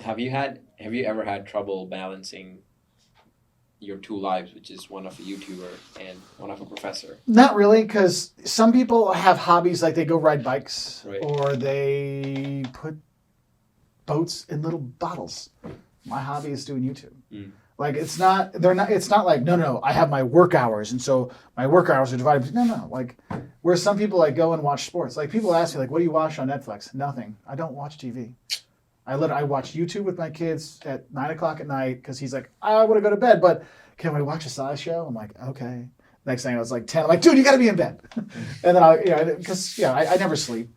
Have you ever had trouble balancing your two lives, which is one of a YouTuber and one of a professor? Not really, because some people have hobbies like they go ride bikes Right. or they put boats in little bottles. My hobby is doing YouTube. Mm. Like it's not like no, I have my work hours and so my work hours are divided. No, like where some people like go and watch sports. Like people ask me like, what do you watch on Netflix? Nothing. I don't watch TV. I watch YouTube with my kids at 9:00 at night because he's like, I want to go to bed, but can we watch a sci show? I'm like, okay. Next thing I was like 10. I'm like, dude, you got to be in bed. And then because I never sleep.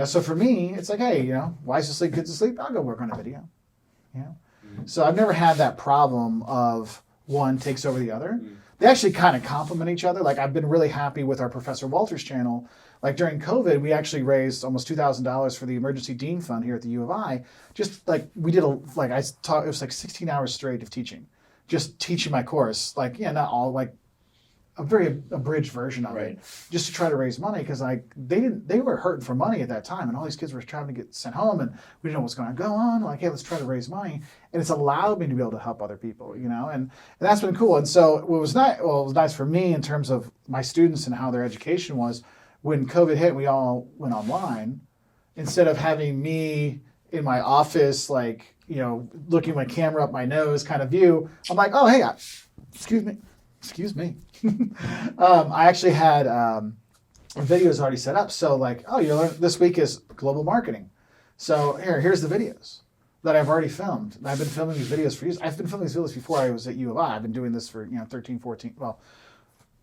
So for me, it's like, hey, why is to sleep good to sleep? I'll go work on a video. So I've never had that problem of one takes over the other. They actually kind of complement each other. Like I've been really happy with our Professor Wolters channel. Like during COVID, we actually raised almost $2,000 for the Emergency Dean Fund here at the U of I. Just like we did it was like 16 hours straight of teaching, just teaching my course. Like not all, like a very abridged version of it, just to try to raise money because they were hurting for money at that time, and all these kids were trying to get sent home, and we didn't know what's going to go on. Like, hey, let's try to raise money, and it's allowed me to be able to help other people, and that's been cool. And so it was nice for me in terms of my students and how their education was. When COVID hit, we all went online. Instead of having me in my office, like looking my camera up my nose kind of view, I'm like, oh hey, excuse me. I actually had videos already set up. So like, oh, this week is global marketing. So here's the videos that I've already filmed. I've been filming these videos for years. I've been filming these videos before I was at U of I. I've been doing this for 13, 14. Well,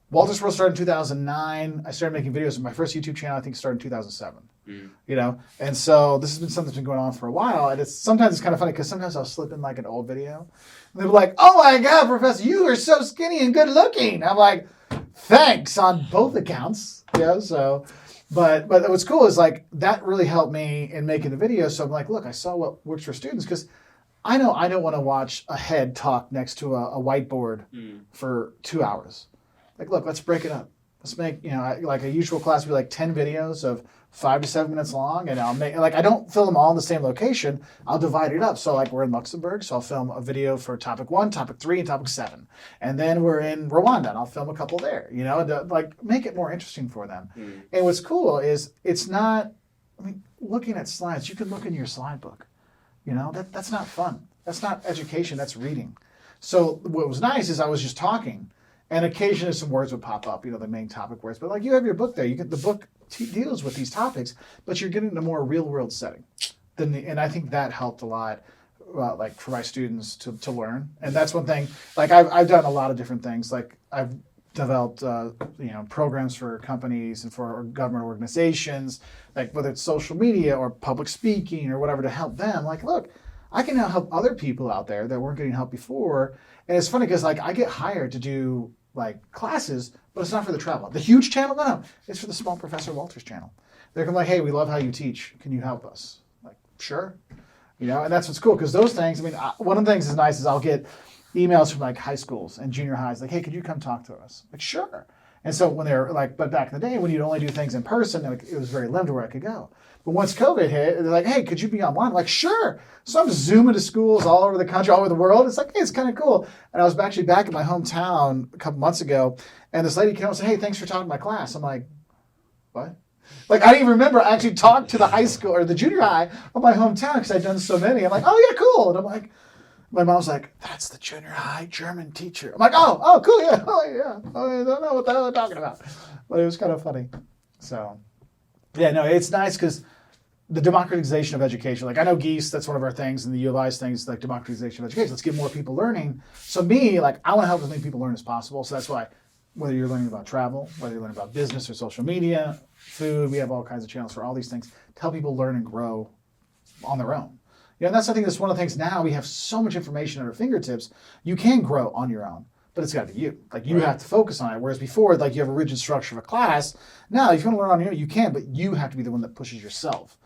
Wolters World started in 2009. I started making videos. My first YouTube channel, I think, started in 2007. And so this has been something that's been going on for a while. And sometimes it's kind of funny because sometimes I'll slip in like an old video. And they'll be like, oh my God, Professor, you are so skinny and good looking. I'm like, thanks on both accounts. So, but what's cool is like that really helped me in making the video. So I'm like, look, I saw what works for students because I know I don't want to watch a head talk next to a whiteboard for 2 hours. Like, look, let's break it up. Let's make, like a usual class would be like 10 videos of 5 to 7 minutes long. And I'll make, like, I don't film them all in the same location. I'll divide it up. So like we're in Luxembourg. So I'll film a video for topic 1, topic 3, and topic 7. And then we're in Rwanda and I'll film a couple there, to like make it more interesting for them. And what's cool is it's not, looking at slides, you can look in your slide book, that's not fun. That's not education. That's reading. So what was nice is I was just talking. And occasionally some words would pop up, the main topic words. But like you have your book there. The book deals with these topics, but you're getting in a more real world setting. And I think that helped a lot, like for my students to learn. And that's one thing. Like I've done a lot of different things. Like I've developed programs for companies and for government organizations, like whether it's social media or public speaking or whatever to help them. Like, look, I can now help other people out there that weren't getting help before. And it's funny because like I get hired to do like classes, but it's not for the travel. The huge channel, no, it's for the small Professor Wolters channel. They're going like, hey, we love how you teach. Can you help us? Like, sure. And that's what's cool because those things. One of the things that's nice is I'll get emails from like high schools and junior highs, like, hey, could you come talk to us? Like, sure. And so when they're like, but back in the day when you'd only do things in person, like, it was very limited where I could go. But once COVID hit, they're like, hey, could you be online? I'm like, sure. So I'm zooming to schools all over the country, all over the world. It's like, hey, it's kind of cool. And I was actually back in my hometown a couple months ago, and this lady came up and said, hey, thanks for talking to my class. I'm like, what? Like, I didn't even remember I actually talked to the high school or the junior high of my hometown because I'd done so many. I'm like, oh, yeah, cool. And I'm like, my mom's like, that's the junior high German teacher. I'm like, oh, cool, yeah. Oh, yeah. I don't know what the hell they're talking about. But it was kind of funny. So, yeah, no, it's nice because the democratization of education. Like I know Geese, that's one of our things, and the U of I's things, like democratization of education. Let's get more people learning. So me, like I want to help as many people learn as possible. So that's why whether you're learning about travel, whether you're learning about business or social media, food, we have all kinds of channels for all these things to help people learn and grow on their own. And that's, I think that's one of the things now we have so much information at our fingertips. You can grow on your own, but it's got to be you. Like you have to focus on it. Whereas before, like you have a rigid structure of a class. Now, if you want to learn on your own, you can, but you have to be the one that pushes yourself.